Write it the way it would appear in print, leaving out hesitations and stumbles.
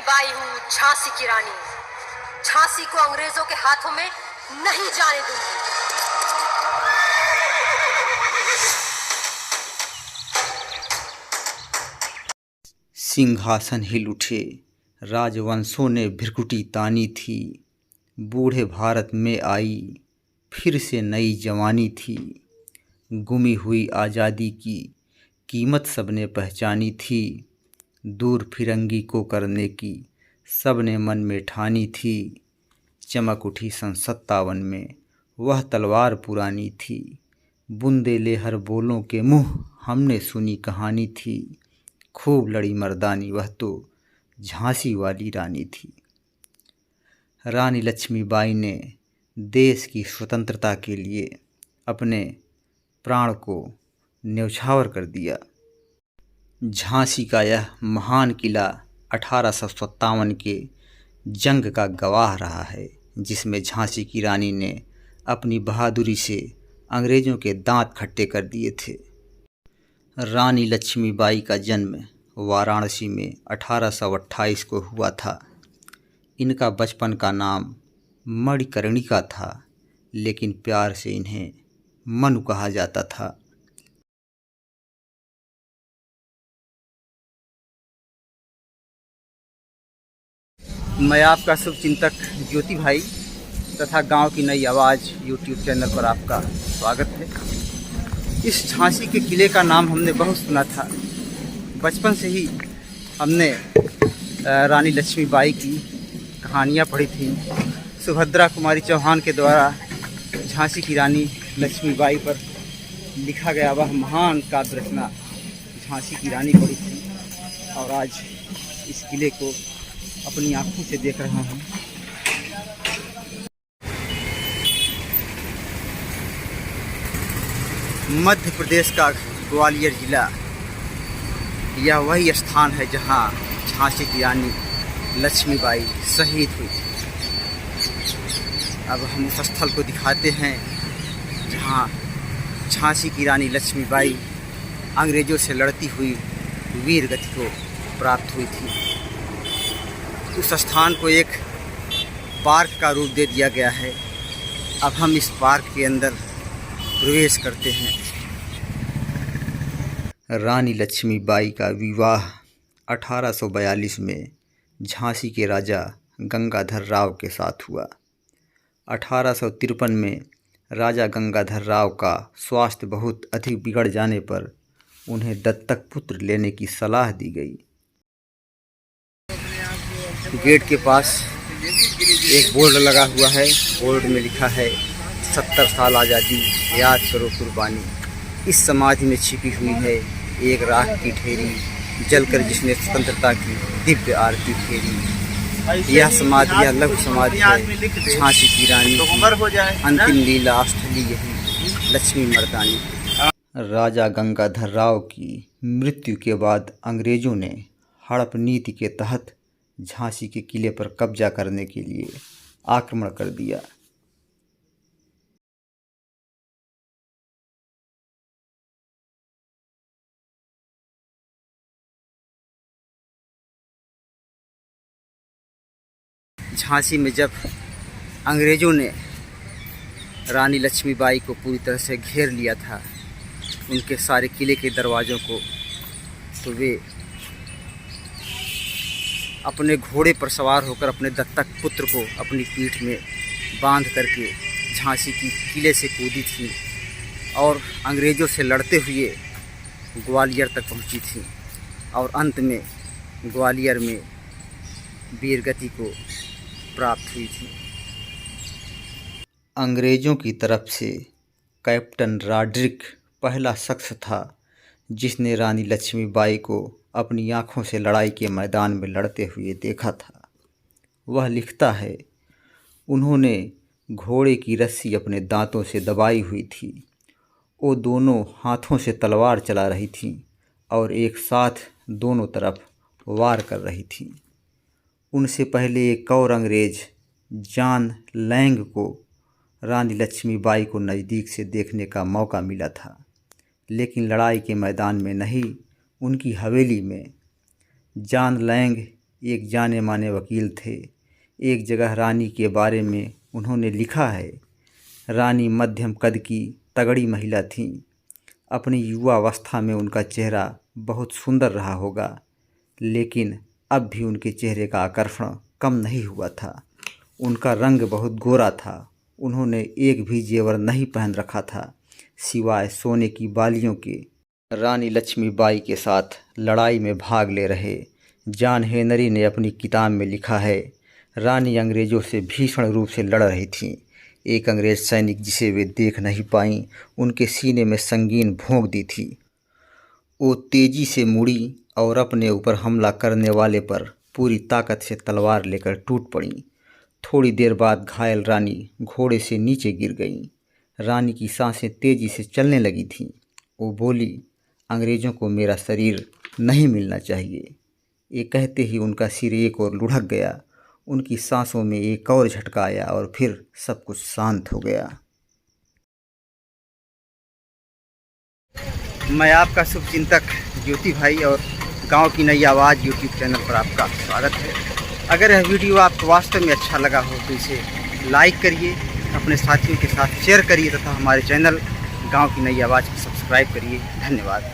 By हूँ, झांसी की रानी। झांसी को अंग्रेजों के हाथों में नहीं जाने दूंगी। सिंहासन हिल उठे, राजवंशों ने भ्रिकुटी तानी थी। बूढ़े भारत में आई फिर से नई जवानी थी। गुमी हुई आज़ादी की कीमत सबने पहचानी थी। दूर फिरंगी को करने की सबने मन में ठानी थी। चमक उठी सन 57 में वह तलवार पुरानी थी। बुंदेले हर बोलों के मुँह हमने सुनी कहानी थी। खूब लड़ी मर्दानी वह तो झांसी वाली रानी थी। रानी लक्ष्मीबाई ने देश की स्वतंत्रता के लिए अपने प्राण को न्यौछावर कर दिया। झांसी का यह महान किला 1857 के जंग का गवाह रहा है, जिसमें झांसी की रानी ने अपनी बहादुरी से अंग्रेज़ों के दांत खट्टे कर दिए थे। रानी लक्ष्मीबाई का जन्म वाराणसी में 1828 को हुआ था। इनका बचपन का नाम मणिकर्णिका था, लेकिन प्यार से इन्हें मनु कहा जाता था। मैं आपका शुभचिंतक ज्योति भाई तथा गांव की नई आवाज़ यूट्यूब चैनल पर आपका स्वागत है। इस झांसी के किले का नाम हमने बहुत सुना था। बचपन से ही हमने रानी लक्ष्मीबाई की कहानियाँ पढ़ी थी। सुभद्रा कुमारी चौहान के द्वारा झांसी की रानी लक्ष्मीबाई पर लिखा गया वह महान काव्य रचना झांसी की रानी पढ़ी थी, और आज इस किले को अपनी आँखों से देख रहा हूँ। मध्य प्रदेश का ग्वालियर जिला यह वही स्थान है जहाँ झांसी की रानी लक्ष्मीबाई शहीद हुई थी। अब हम उस स्थल को दिखाते हैं जहाँ झांसी की रानी लक्ष्मीबाई अंग्रेज़ों से लड़ती हुई वीर गति को प्राप्त हुई थी। उस स्थान को एक पार्क का रूप दे दिया गया है। अब हम इस पार्क के अंदर प्रवेश करते हैं। रानी लक्ष्मीबाई का विवाह 1842 में झांसी के राजा गंगाधर राव के साथ हुआ। 1853 में राजा गंगाधर राव का स्वास्थ्य बहुत अधिक बिगड़ जाने पर उन्हें दत्तक पुत्र लेने की सलाह दी गई। गेट के पास एक बोर्ड लगा हुआ है। बोर्ड में लिखा है 70 साल आज़ादी, याद करो कुर्बानी। इस समाधि में छिपी हुई है एक राख की ढेरी, जलकर जिसने स्वतंत्रता की दिव्य आरती फेरी। यह समाधि या लघु समाधि है झांसी की रानी की अंतिम लीला स्थली, यही लक्ष्मी मर्दानी। राजा गंगाधर राव की मृत्यु के बाद अंग्रेज़ों ने हड़प नीति के तहत झांसी के किले पर कब्जा करने के लिए आक्रमण कर दिया। झांसी में जब अंग्रेज़ों ने रानी लक्ष्मीबाई को पूरी तरह से घेर लिया था, उनके सारे किले के दरवाज़ों को, तो वे अपने घोड़े पर सवार होकर अपने दत्तक पुत्र को अपनी पीठ में बांध करके झांसी की किले से कूदी थी और अंग्रेज़ों से लड़ते हुए ग्वालियर तक पहुंची थी, और अंत में ग्वालियर में वीरगति को प्राप्त हुई थी। अंग्रेज़ों की तरफ से कैप्टन रॉड्रिक पहला शख्स था जिसने रानी लक्ष्मीबाई को अपनी आँखों से लड़ाई के मैदान में लड़ते हुए देखा था। वह लिखता है, उन्होंने घोड़े की रस्सी अपने दांतों से दबाई हुई थी। वो दोनों हाथों से तलवार चला रही थीं और एक साथ दोनों तरफ वार कर रही थीं। उनसे पहले एक और अंग्रेज़ जॉन लैंग को रानी लक्ष्मीबाई को नज़दीक से देखने का मौका मिला था, लेकिन लड़ाई के मैदान में नहीं, उनकी हवेली में। जॉन लैंग एक जाने माने वकील थे। एक जगह रानी के बारे में उन्होंने लिखा है, रानी मध्यम कद की तगड़ी महिला थीं। अपनी युवावस्था में उनका चेहरा बहुत सुंदर रहा होगा, लेकिन अब भी उनके चेहरे का आकर्षण कम नहीं हुआ था। उनका रंग बहुत गोरा था। उन्होंने एक भी जेवर नहीं पहन रखा था सिवाय सोने की बालियों के। रानी लक्ष्मीबाई के साथ लड़ाई में भाग ले रहे जॉन हेनरी ने अपनी किताब में लिखा है, रानी अंग्रेज़ों से भीषण रूप से लड़ रही थीं। एक अंग्रेज़ सैनिक जिसे वे देख नहीं पाईं, उनके सीने में संगीन भोंक दी थी। वो तेज़ी से मुड़ी और अपने ऊपर हमला करने वाले पर पूरी ताकत से तलवार लेकर टूट पड़ी। थोड़ी देर बाद घायल रानी घोड़े से नीचे गिर गई। रानी की सांसें तेज़ी से चलने लगी थीं। वो बोली, अंग्रेज़ों को मेरा शरीर नहीं मिलना चाहिए। ये कहते ही उनका सिर एक ओर लुढ़क गया। उनकी सांसों में एक और झटका आया और फिर सब कुछ शांत हो गया। मैं आपका शुभचिंतक ज्योति भाई और गांव की नई आवाज़ यूट्यूब चैनल पर आपका स्वागत है। अगर यह वीडियो आपको वास्तव में अच्छा लगा हो तो इसे लाइक करिए, अपने साथियों के साथ शेयर करिए तथा हमारे चैनल गांव की नई आवाज़ को सब्सक्राइब करिए। धन्यवाद।